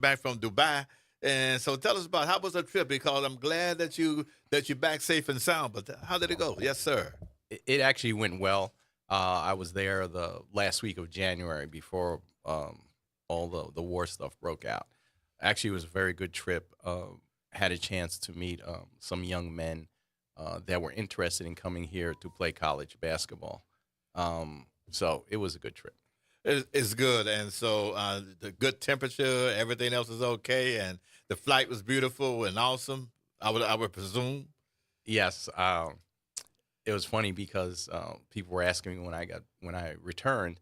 back from Dubai. And so tell us about how was the trip because I'm glad that you're back safe and sound. But how did it go? Yes, sir. It actually went well. I was there the last week of January before all the war stuff broke out. Actually, it was a very good trip. Had a chance to meet some young men that were interested in coming here to play college basketball. So it was a good trip. It's good, and so the good temperature, everything else is okay, and the flight was beautiful and awesome. I would presume. Yes, it was funny because people were asking me when I returned,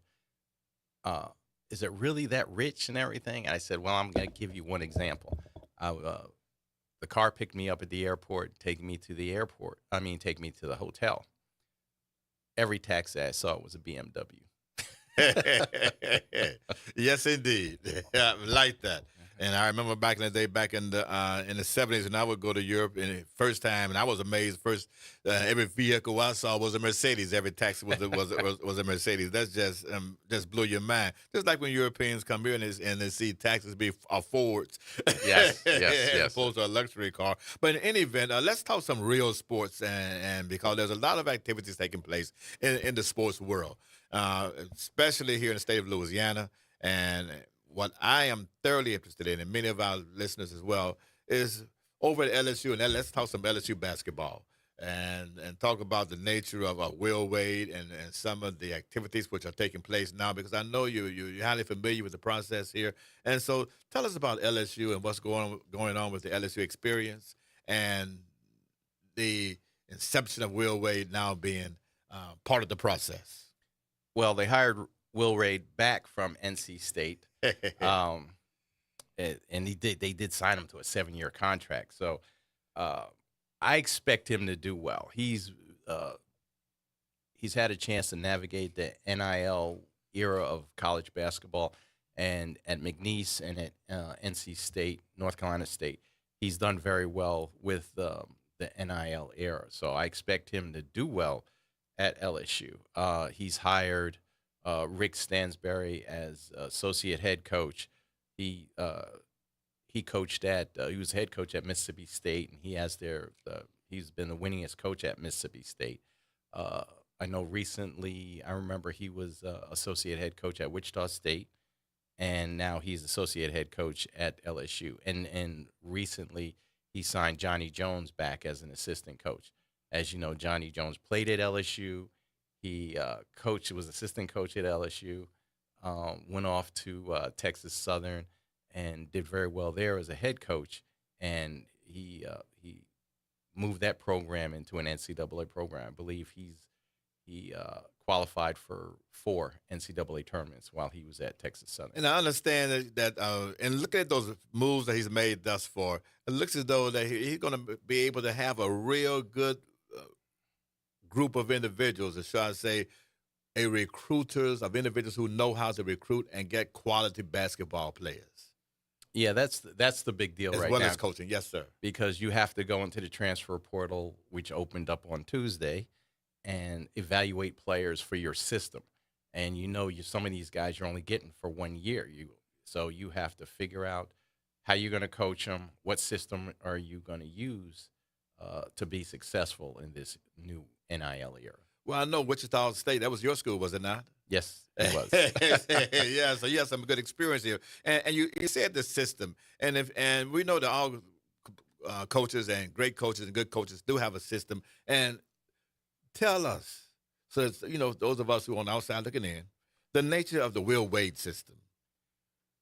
uh, is it really that rich and everything? And I said, well, I'm going to give you one example. The car picked me up at the airport, take me to the airport. I mean, take me to the hotel. Every taxi I saw was a BMW. Yes, indeed. I like that. And I remember back in the day, back in the '70s, when I would go to Europe and the first time, and I was amazed. First, every vehicle I saw was a Mercedes. Every taxi was a Mercedes. That's just blew your mind. Just like when Europeans come here and they see taxis be Fords, Yes, yes, as yes. opposed to a luxury car. But in any event, let's talk some real sports, and because there's a lot of activities taking place in the sports world, especially here in the state of Louisiana. And what I am thoroughly interested in, and many of our listeners as well, is over at LSU. And let's talk some LSU basketball and talk about the nature of Will Wade and some of the activities which are taking place now, because I know you're highly familiar with the process here. And so tell us about LSU and what's going on with the LSU experience and the inception of Will Wade now being part of the process. Well, they hired Will Reid back from NC State, um, and they did sign him to a 7-year contract. So uh, I expect him to do well. Uh, he's had a chance to navigate the NIL era of college basketball, and at McNeese and at NC State, North Carolina State, he's done very well with the NIL era. So I expect him to do well at LSU. He's hired Rick Stansberry as associate head coach. He uh, he coached at he was head coach at Mississippi State, and he's been the winningest coach at Mississippi State. Uh, I know recently, I remember he was associate head coach at Wichita State, and now he's associate head coach at LSU. And recently, he signed Johnny Jones back as an assistant coach. As you know, Johnny Jones played at LSU. He was assistant coach at LSU. Went off to Texas Southern and did very well there as a head coach. And he moved that program into an NCAA program. I believe he qualified for 4 NCAA tournaments while he was at Texas Southern. And I understand and looking at those moves that he's made thus far, it looks as though that he's going to be able to have a real good uh, group of individuals, or should I say, a recruiters of individuals who know how to recruit and get quality basketball players, Yeah, that's the big deal as right well now as coaching. Yes, sir. because you have to go into the transfer portal, which opened up on Tuesday, and evaluate players for your system. And some of these guys you're only getting for 1 year. So you have to figure out how you're going to coach them, what system are you going to use to be successful in this new NIL era. Well, I know Wichita State. That was your school, was it not? Yes, it was. Yeah, so you have some good experience here, and you said the system, and we know that all coaches and great coaches and good coaches do have a system, and tell us, so it's, those of us who are on the outside looking in, the nature of the Will Wade system.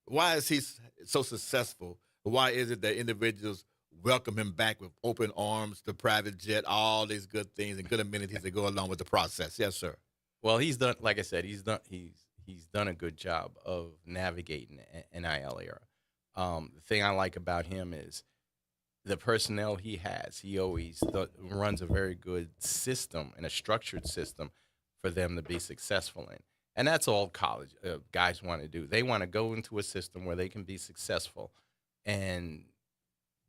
Why is he so successful? Why is it that individuals welcome him back with open arms, the private jet, all these good things and good amenities that go along with the process? Yes, sir. Well, he's done. Like I said, he's done a good job of navigating the NIL era. The thing I like about him is the personnel he has. He always runs a very good system and a structured system for them to be successful in. And that's all college guys want to do. They want to go into a system where they can be successful and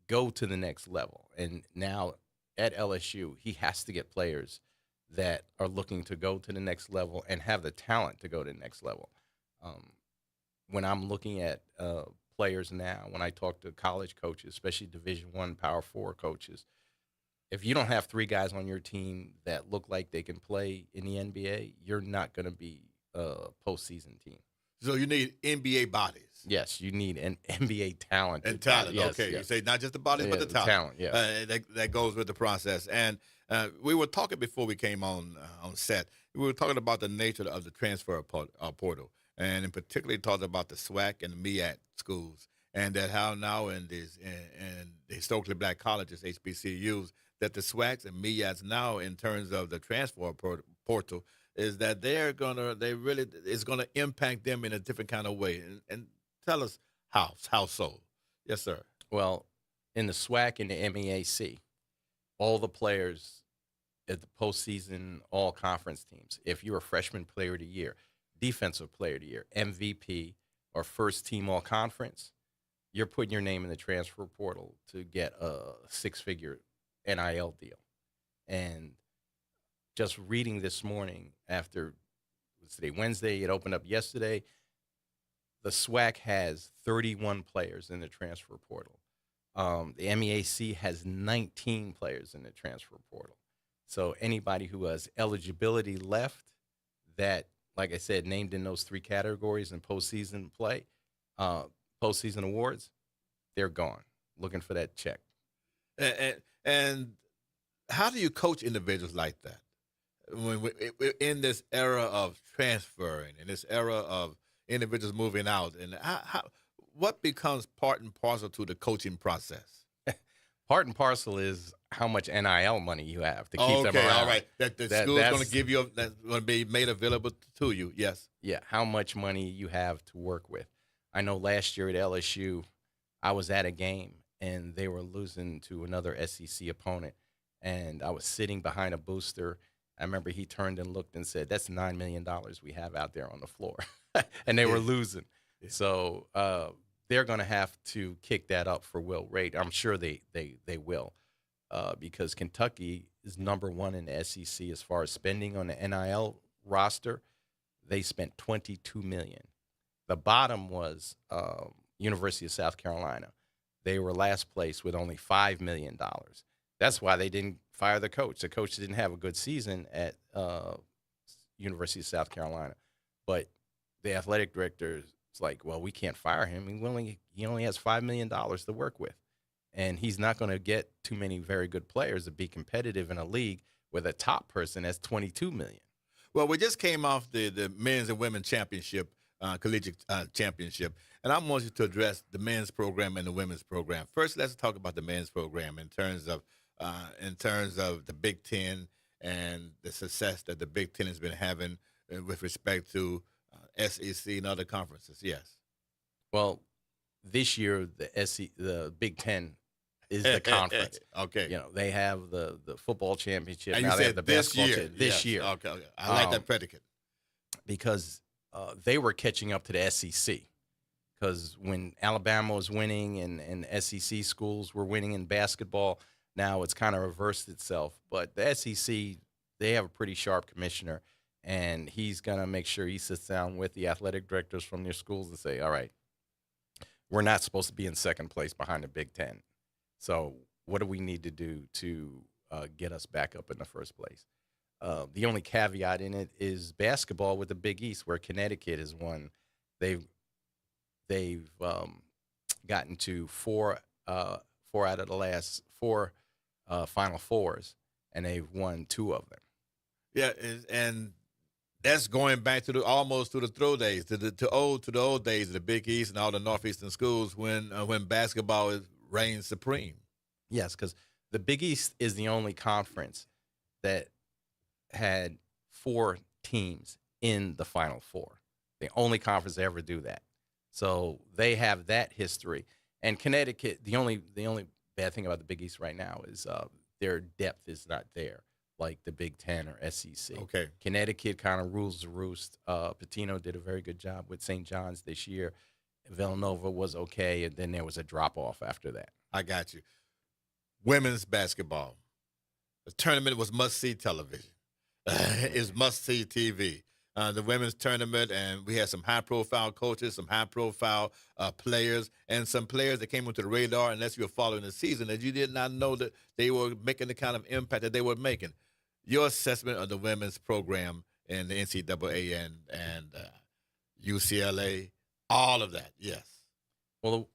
go to the next level. And now at LSU, he has to get players that are looking to go to the next level and have the talent to go to the next level. Um, when I'm looking at players now, when I talk to college coaches, especially Division I, Power Four coaches, if you don't have three guys on your team that look like they can play in the NBA, you're not going to be a postseason team. So you need NBA bodies. Yes, you need an NBA talent. And talent. Yes, Okay, yes. you say not just the bodies, but the talent. Yeah. That goes with the process. And we were talking before we came on set. We were talking about the nature of the transfer portal, and in particular, talking about the SWAC and the MEAC schools, and that how now in the historically black colleges, HBCUs, that the SWACs and MEACs now, in terms of the transfer portal, is that it's gonna impact them in a different kind of way. And tell us how so? Yes, sir. Well, in the SWAC and the MEAC, all the players at the postseason all conference teams, if you're a freshman player of the year, defensive player of the year, MVP, or first team all conference, you're putting your name in the transfer portal to get a six-figure NIL deal. And just reading this morning after, what's today, Wednesday, it opened up yesterday, the SWAC has 31 players in the transfer portal. The MEAC has 19 players in the transfer portal. So anybody who has eligibility left that, like I said, named in those three categories in postseason play, postseason awards, they're gone, looking for that check. And how do you coach individuals like that? When we're in this era of transferring, in this era of individuals moving out, and what becomes part and parcel to the coaching process? Part and parcel is how much NIL money you have to keep them around. Okay, all right. That the school's going to give you, that's going to be made available to you, yes. Yeah, how much money you have to work with. I know last year at LSU, I was at a game, and they were losing to another SEC opponent, and I was sitting behind a booster. I remember he turned and looked and said, "That's $9 million we have out there on the floor." And they were losing. Yeah. So they're going to have to kick that up for Will Wade. I'm sure they will, because Kentucky is number one in the SEC as far as spending on the NIL roster. They spent $22 million. The bottom was University of South Carolina. They were last place with only $5 million. That's why they didn't fire the coach. The coach didn't have a good season at University of South Carolina. But the athletic director is like, well, we can't fire him. He only has $5 million to work with. And he's not going to get too many very good players to be competitive in a league with a top person that's $22 million. Well, we just came off the men's and women's championship, collegiate championship, and I want you to address the men's program and the women's program. First, let's talk about the men's program in terms of the Big Ten and the success that the Big Ten has been having with respect to SEC and other conferences. Yes. Well, this year the Big Ten is the conference. Okay. They have the football championship. And now you they said have the basketball championship this yes. year. Okay. I like that predicate. Because they were catching up to the SEC. Because when Alabama was winning and SEC schools were winning in basketball, now it's kind of reversed itself. But the SEC, they have a pretty sharp commissioner, and he's going to make sure he sits down with the athletic directors from their schools and say, all right, we're not supposed to be in second place behind the Big Ten. So what do we need to do to get us back up in the first place? The only caveat in it is basketball with the Big East, where Connecticut has won. They've gotten to four out of the last four Final Fours, and they've won two of them. Yeah, and that's going back to almost to the throw days, to the old days of the Big East and all the Northeastern schools when basketball reigned supreme. Yes, because the Big East is the only conference that had four teams in the Final Four. The only conference to ever do that. So they have that history. And Connecticut, the only bad thing about the Big East right now is their depth is not there, like the Big Ten or SEC. Okay. Connecticut kind of rules the roost. Pitino did a very good job with St. John's this year. Villanova was okay, and then there was a drop-off after that. I got you. Women's basketball. The tournament was must-see television. It's must-see TV. the women's tournament, and we had some high-profile coaches, some high-profile players, and some players that came onto the radar. Unless you were following the season, that you did not know that they were making the kind of impact that they were making. Your assessment of the women's program in the NCAA and UCLA, all of that, yes. Well,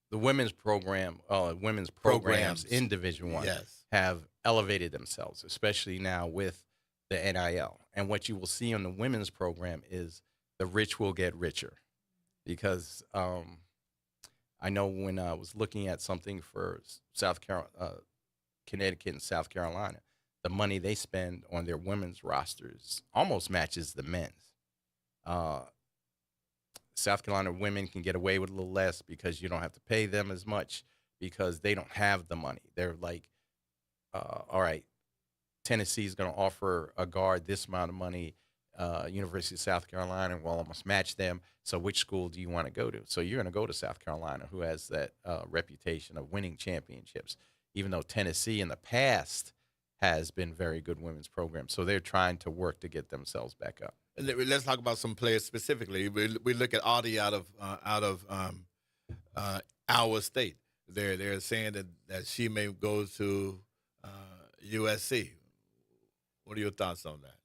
the women's women's programs in Division One Yes. have elevated themselves, especially now with the NIL. And what you will see on the women's program is the rich will get richer, because I know when I was looking at something for Connecticut and South Carolina, the money they spend on their women's rosters almost matches the men's. Uh, South Carolina women can get away with a little less because you don't have to pay them as much, because they don't have the money. They're like, all right, Tennessee is going to offer a guard this amount of money. University of South Carolina, well, I must match them. So which school do you want to go to? So you're going to go to South Carolina, who has that reputation of winning championships, even though Tennessee in the past has been very good women's program. So they're trying to work to get themselves back up. And let's talk about some players specifically. We look at Audie out of our state. They're saying that she may go to USC. What are your thoughts on that?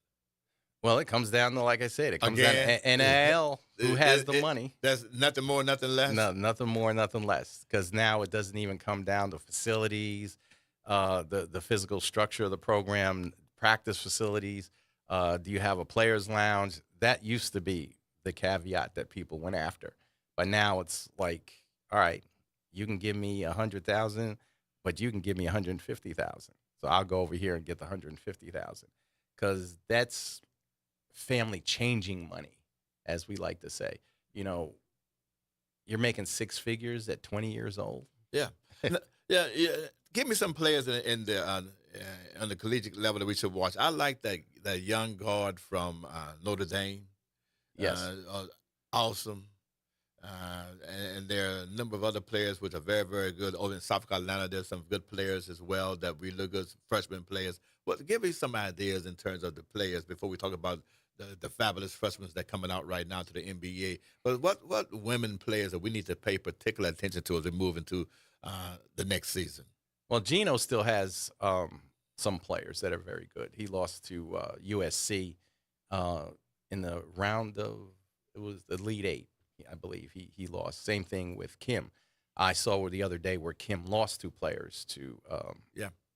Well, it comes down to, like I said, it comes Again, down to NIL, who has the money. That's nothing more, nothing less. No, nothing more, nothing less. Because now it doesn't even come down to facilities, the physical structure of the program, practice facilities. Do you have a players' lounge? That used to be the caveat that people went after, but now it's like, all right, you can give me 100,000, but you can give me 150,000. So I'll go over here and get the 150,000, because that's family changing money, as we like to say. You know, you're making six figures at 20 years old. Yeah, yeah. Give me some players in the on the collegiate level that we should watch. I like that young guard from Notre Dame. Yes. Awesome. And there are a number of other players which are very, very good. Over in South Carolina, there's some good players as well that we look at, freshman players. Well, give me some ideas in terms of the players before we talk about the fabulous freshmen that are coming out right now to the NBA. But what women players that we need to pay particular attention to as we move into the next season? Well, Gino still has some players that are very good. He lost to USC in the round of, it was the Elite Eight, I believe. He lost. Same thing with Kim. I saw the other day where Kim lost two players to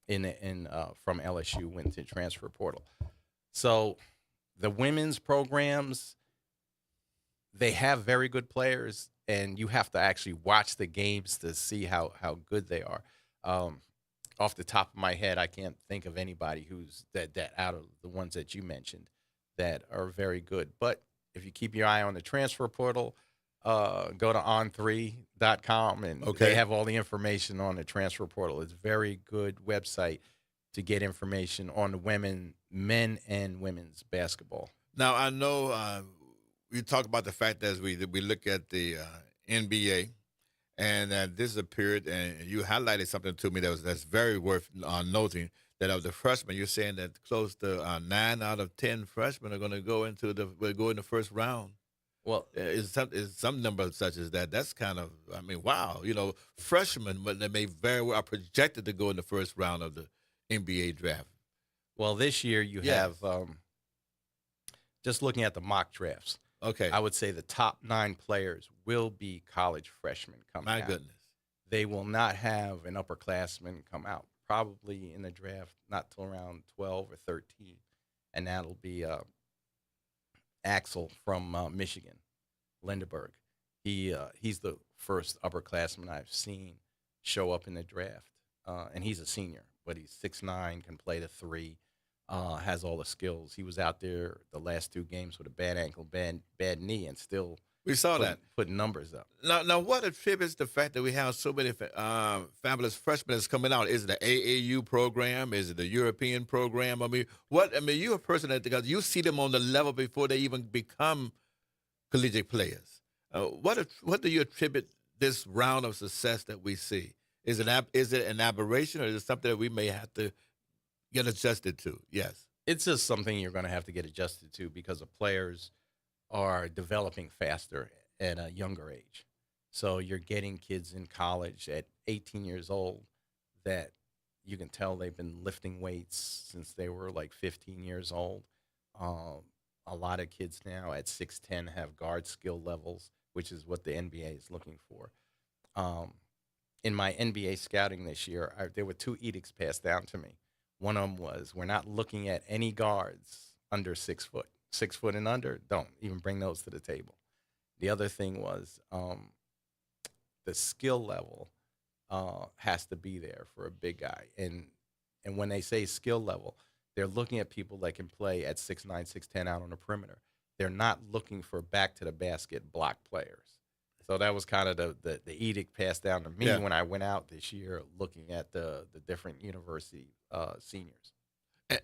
from LSU, went to transfer portal. So the women's programs, they have very good players, and you have to actually watch the games to see how good they are. Off the top of my head, I can't think of anybody who's that out of the ones that you mentioned that are very good. But if you keep your eye on the transfer portal, go to on3.com, and they have all the information on the transfer portal. It's a very good website to get information on the men and women's basketball. Now, I know we talk about the fact that as we look at the NBA, and this is a period, and you highlighted something to me that's very worth noting, that of the freshmen, you're saying that close to 9 out of 10 freshmen are going to go in the first round. Well, is some number such as that. That's kind of, I mean, wow. You know, freshmen, but they may very well are projected to go in the first round of the NBA draft. Well, this year you have, just looking at the mock drafts, okay, I would say the top 9 players will be college freshmen coming out. My goodness. They will not have an upperclassman come out, probably in the draft, not till around 12 or 13. And that'll be Axel from Michigan, Lindenberg. He's the first upperclassman I've seen show up in the draft, and he's a senior, but he's 6'9", can play the 3, has all the skills. He was out there the last 2 games with a bad ankle, bad knee, and still we saw putting numbers up. Now, what attributes the fact that we have so many fabulous freshmen that's coming out? Is it the AAU program? Is it the European program? I mean, you're a person because you see them on the level before they even become collegiate players. What do you attribute this round of success that we see? Is it an aberration, or is it something that we may have to get adjusted to? Yes. It's just something you're going to have to get adjusted to because the players are developing faster at a younger age. So you're getting kids in college at 18 years old that you can tell they've been lifting weights since they were like 15 years old. Um, a lot of kids now at 6'10 have guard skill levels, which is what the NBA is looking for. Um, in my NBA scouting this year, there were two edicts passed down to me. One of them was we're not looking at any guards under 6 foot. 6 foot and under, don't even bring those to the table. The other thing was the skill level has to be there for a big guy. And when they say skill level, they're looking at people that can play at 6'9", 6'10" out on the perimeter. They're not looking for back to the basket block players. So that was kind of the edict passed down to me Yeah. when I went out this year looking at the different university seniors.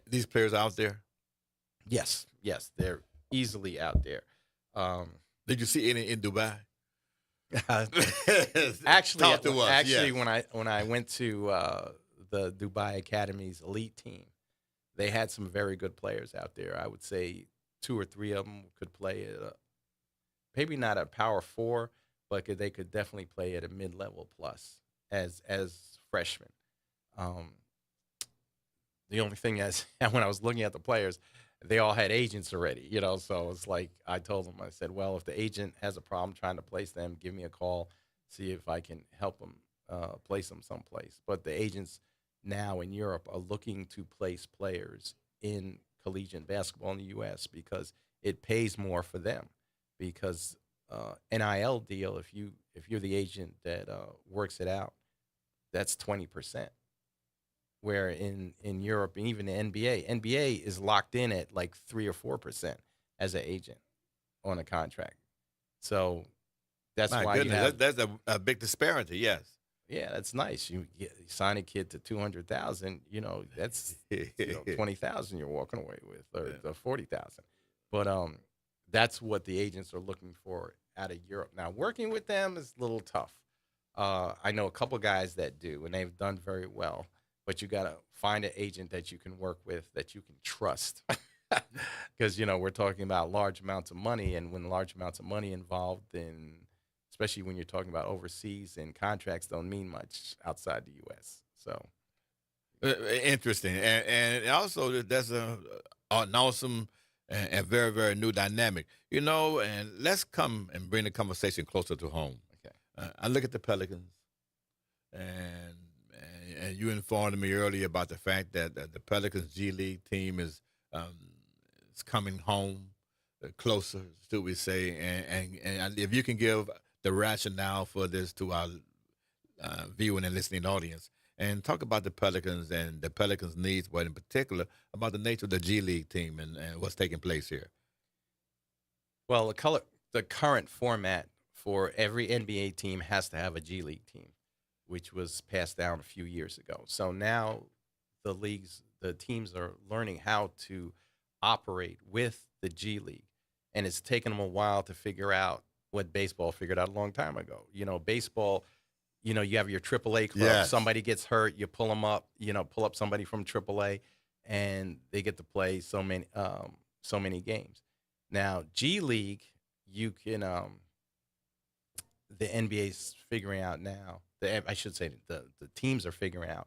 These players out there. Yes, yes, they're easily out there. Um, Did you see any in Dubai? actually, Talk to us. actually, Yes. when I went to the Dubai Academy's elite team, they had some very good players out there. I would say two or three of them could play at maybe not a power four, but they could definitely play at a mid level plus as freshmen. Um, the only thing is, when I was looking at the players, they all had agents already, you know. So it's like I told them, I said, well, if the agent has a problem trying to place them, give me a call, see if I can help them place them someplace. But the agents now in Europe are looking to place players in collegiate basketball in the U.S. because it pays more for them. Because NIL deal, if you're the agent that works it out, that's 20%. Where in Europe and even the NBA is locked in at like 3 or 4% as an agent on a contract. So that's My why you goodness, have that's a big disparity. Yes. yeah, that's nice. You sign a kid to 200,000, you know, that's 20,000 you're walking away with or the 40,000. But that's what the agents are looking for out of Europe. Now working with them is a little tough. I know a couple guys that do, and they've done very well. But you got to find an agent that you can work with that you can trust, because you know we're talking about large amounts of money, and when large amounts of money involved, then especially when you're talking about overseas and contracts don't mean much outside the U.S. So Interesting, and also that's an awesome and very very new dynamic. You know, and let's come and bring the conversation closer to home. okay, I look at the Pelicans, and and you informed me earlier about the fact that the Pelicans G League team um, is coming home closer, should we say? And if you can give the rationale for this to our viewing and listening audience, and talk about the Pelicans and the Pelicans' needs, but in particular about the nature of the G League team and what's taking place here. well the current format for every NBA team has to have a G League team, which was passed down a few years ago. So now the teams are learning how to operate with the G League, and it's taken them a while to figure out what baseball figured out a long time ago. You know, baseball, you know, you have your AAA club. Yes. Somebody gets hurt, you pull them up. You know, pull up somebody from AAA, and they get to play so many games. Now G League, you can the NBA's figuring out now. I should say the teams are figuring out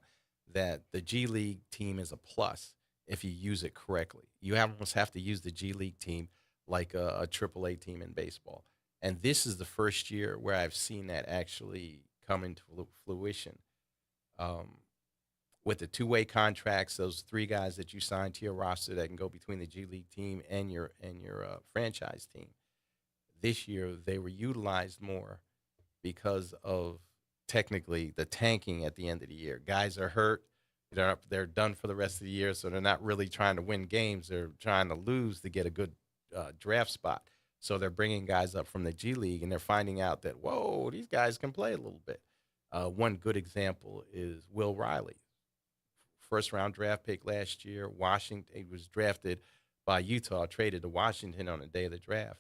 that the G League team is a plus if you use it correctly. You almost have to use the G League team like a AAA team in baseball. And this is the first year where I've seen that actually come into fruition. Um, with the two-way contracts, those three guys that you sign to your roster that can go between the G League team and your franchise team. This year they were utilized more because of technically the tanking at the end of the year. Guys are hurt. They're done for the rest of the year, so they're not really trying to win games. They're trying to lose to get a good draft spot. So they're bringing guys up from the G League, and they're finding out that, whoa, these guys can play a little bit. One good example is Will Riley, first round draft pick last year. Washington, he was drafted by Utah, traded to Washington on the day of the draft,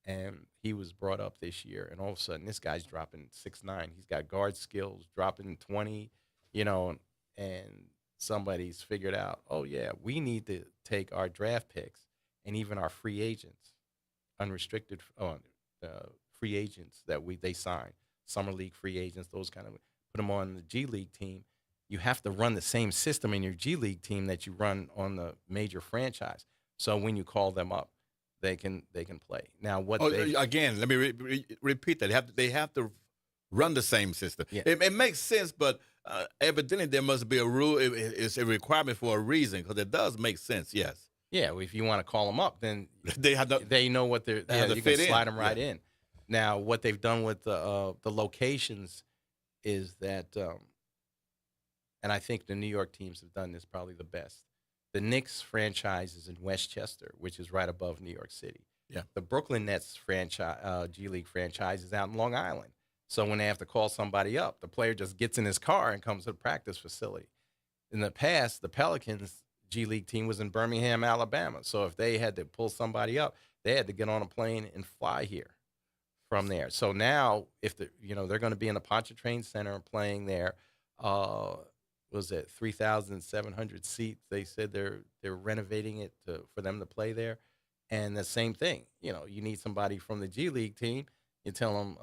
and he was brought up this year. And all of a sudden, this guy's dropping 6'9". He's got guard skills, dropping 20, you know, and somebody's figured out, oh yeah, we need to take our draft picks and even our free agents, unrestricted free agents that they sign, summer league free agents, those kind of, put them on the G League team. You have to run the same system in your G League team that you run on the major franchise. So when you call them up, they can play. Now what Oh, they again, let me repeat that. They have to run the same system. Yeah. It makes sense, but evidently there must be a rule. It's a requirement for a reason because it does make sense. Yes, Yeah, if you want to call them up, then they have to. they know what they're. They have to You can fit in. slide them right Yeah. in. Now, what they've done with the locations is that, and I think the New York teams have done this probably the best. The Knicks franchise is in Westchester, which is right above New York City. Yeah. The Brooklyn Nets franchise, G League franchise, is out in Long Island. So when they have to call somebody up, the player just gets in his car and comes to the practice facility. In the past, the Pelicans G League team was in Birmingham, Alabama. So if they had to pull somebody up, they had to get on a plane and fly here from there. So now, if they're going to be in the Pontchartrain Center playing there, was it 3,700 seats? They said they're renovating it for them to play there, and the same thing. You need somebody from the G League team. You tell them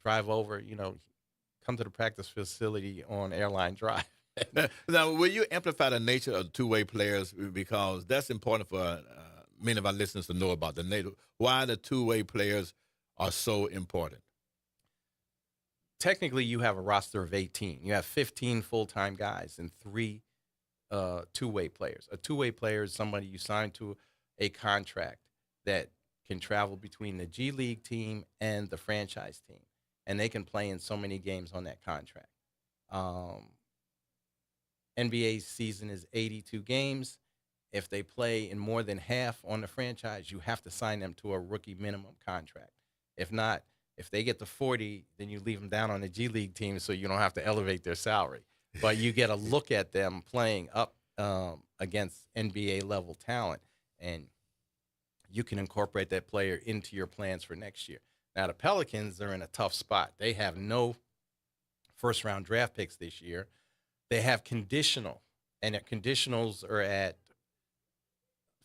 drive over. Come to the practice facility on Airline Drive. Now, will you amplify the nature of two-way players because that's important for many of our listeners to know about the nature? Why the two-way players are so important? Technically, you have a roster of 18. You have 15 full-time guys and 3 two-way players. A two-way player is somebody you sign to a contract that can travel between the G League team and the franchise team, and they can play in so many games on that contract. NBA season is 82 games. If they play in more than half on the franchise, you have to sign them to a rookie minimum contract. If not, if they get to 40, then you leave them down on the G League team so you don't have to elevate their salary. But you get a look at them playing up against NBA level talent, and you can incorporate that player into your plans for next year. Now, the Pelicans are in a tough spot. They have no first-round draft picks this year. They have conditional, and their conditionals are at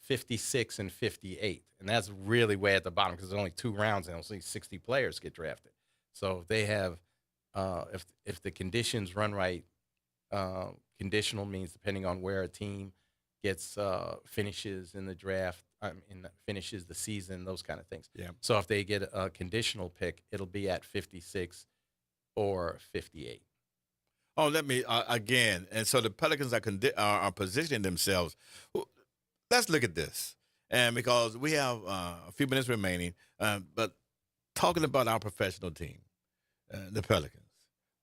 56 and 58, and that's really way at the bottom because there's only 2 rounds and only 60 players get drafted. So if they have, if the conditions run right, conditional means depending on where a team gets finishes in the draft, finishes the season, those kind of things. Yeah. So if they get a conditional pick, it'll be at 56 or 58. Oh, let me again. And so the Pelicans are positioning themselves. Let's look at this, and because we have a few minutes remaining, but talking about our professional team, the Pelicans,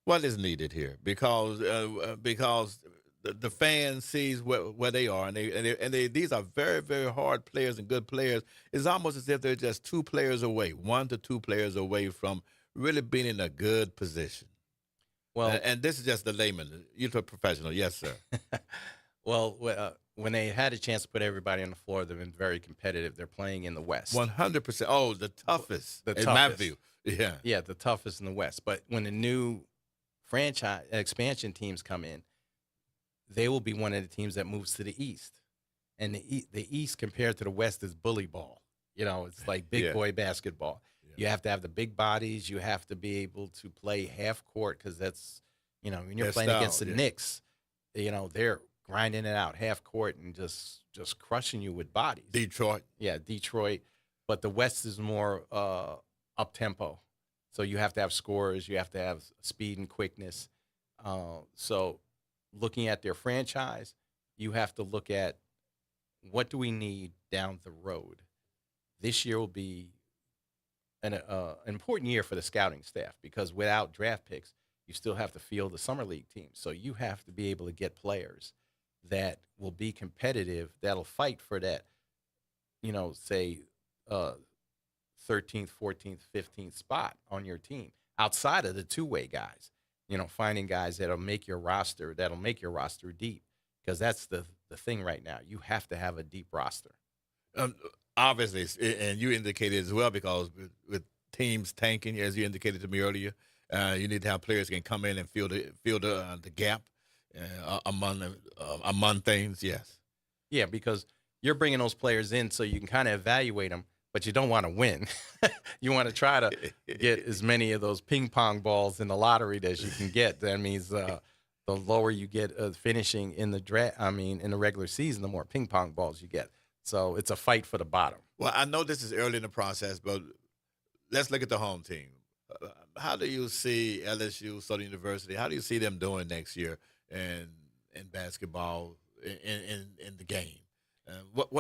what is needed here? Because the fan sees where they are, and these are very, very hard players and good players. It's almost as if they're just 2 players away, 1 to 2 players away from really being in a good position. Well, and this is just the layman. You're a professional, yes, sir. well, when they had a chance to put everybody on the floor, they've been very competitive. They're playing in the West. 100%. Oh, the toughest. The in toughest. my view. Yeah. Yeah, the toughest in the West. But when the new franchise expansion teams come in, they will be one of the teams that moves to the East. And the East compared to the West is bully ball. It's like big boy basketball. Yeah. You have to have the big bodies. You have to be able to play half court because that's, when you're playing against the Knicks, they're grinding it out half court and just crushing you with bodies. Detroit. Yeah, Detroit. But the West is more up tempo. So you have to have scorers. You have to have speed and quickness. So looking at their franchise, you have to look at what do we need down the road. This year will be an important year for the scouting staff because without draft picks, you still have to field the summer league team. So you have to be able to get players that will be competitive, that'll fight for that, say 13th, 14th, 15th spot on your team outside of the two-way guys. Finding guys that'll make your roster deep because that's the thing right now. You have to have a deep roster. Obviously, and you indicated as well because with teams tanking, as you indicated to me earlier, you need to have players that can come in and fill the gap. among things. Yes. Yeah, because you're bringing those players in so you can kind of evaluate them, but you don't want to win. You want to try to get as many of those ping pong balls in the lottery as you can get. That means the lower you get finishing in the draft, I mean, in the regular season, the more ping pong balls you get. So it's a fight for the bottom. Well, I know this is early in the process, but let's look at the home team. How do you see LSU, Southern University? How do you see them doing next year in basketball in the game? What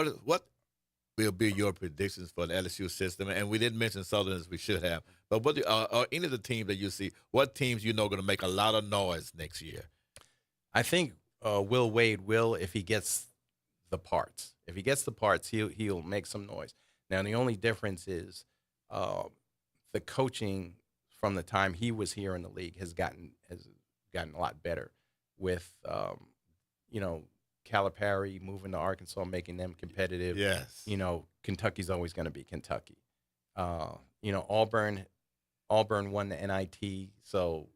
will be your predictions for the LSU system? And we didn't mention Southern as we should have, but what are any of the teams that you see? What teams you know are going to make a lot of noise next year? I think Will Wade will, if he gets the parts. If he gets the parts, he'll make some noise. Now the only difference is the coaching from the time he was here in the league has gotten a lot better with you know, Calipari moving to Arkansas, making them competitive. Yes. You know, Kentucky's always going to be Kentucky. You know, Auburn won the NIT, so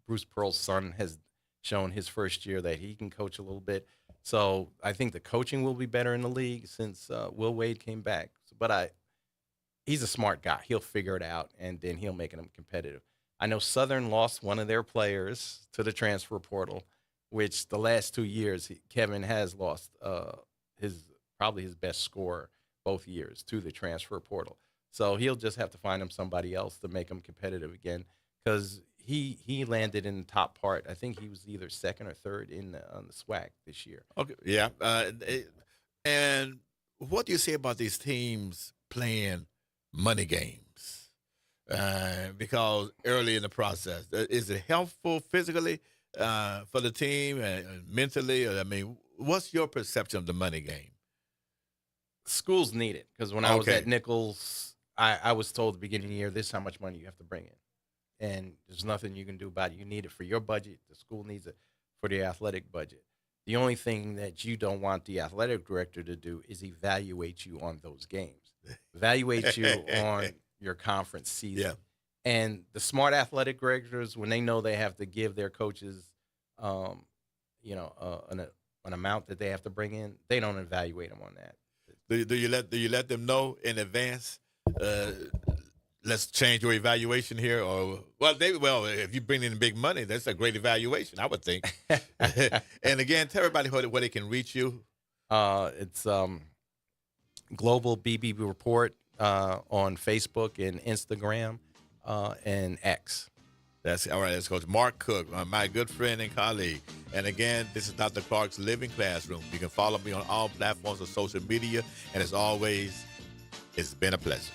Bruce Pearl's son has shown his first year that he can coach a little bit. So I think the coaching will be better in the league since Will Wade came back. But he's a smart guy. He'll figure it out, and then he'll make them competitive. I know Southern lost one of their players to the transfer portal, which the last 2 years Kevin has lost probably his best scorer both years to the transfer portal. So he'll just have to find him somebody else to make him competitive again, because he landed in the top part. I think he was either second or third on the SWAC this year. Okay. Yeah. And what do you say about these teams playing money games? Because early in the process, is it helpful physically for the team and mentally? I mean, what's your perception of the money game? Schools need it, because when I was at Nichols, I was told at the beginning of the year, this is how much money you have to bring in. And there's nothing you can do about it. You need it for your budget. The school needs it for the athletic budget. The only thing that you don't want the athletic director to do is evaluate you on those games, evaluate you on your conference season. Yeah. And the smart athletic directors, when they know they have to give their coaches, you know, an amount that they have to bring in, they don't evaluate them on that. Do you let them know in advance? Let's change your evaluation here, or if you bring in big money, that's a great evaluation, I would think. And again, tell everybody where they can reach you. It's Global BB Report on Facebook and Instagram and X. That's all right. That's Coach Mark Cook, my good friend and colleague. And again, this is Dr. Clark's Living Classroom. You can follow me on all platforms of social media. And as always, it's been a pleasure.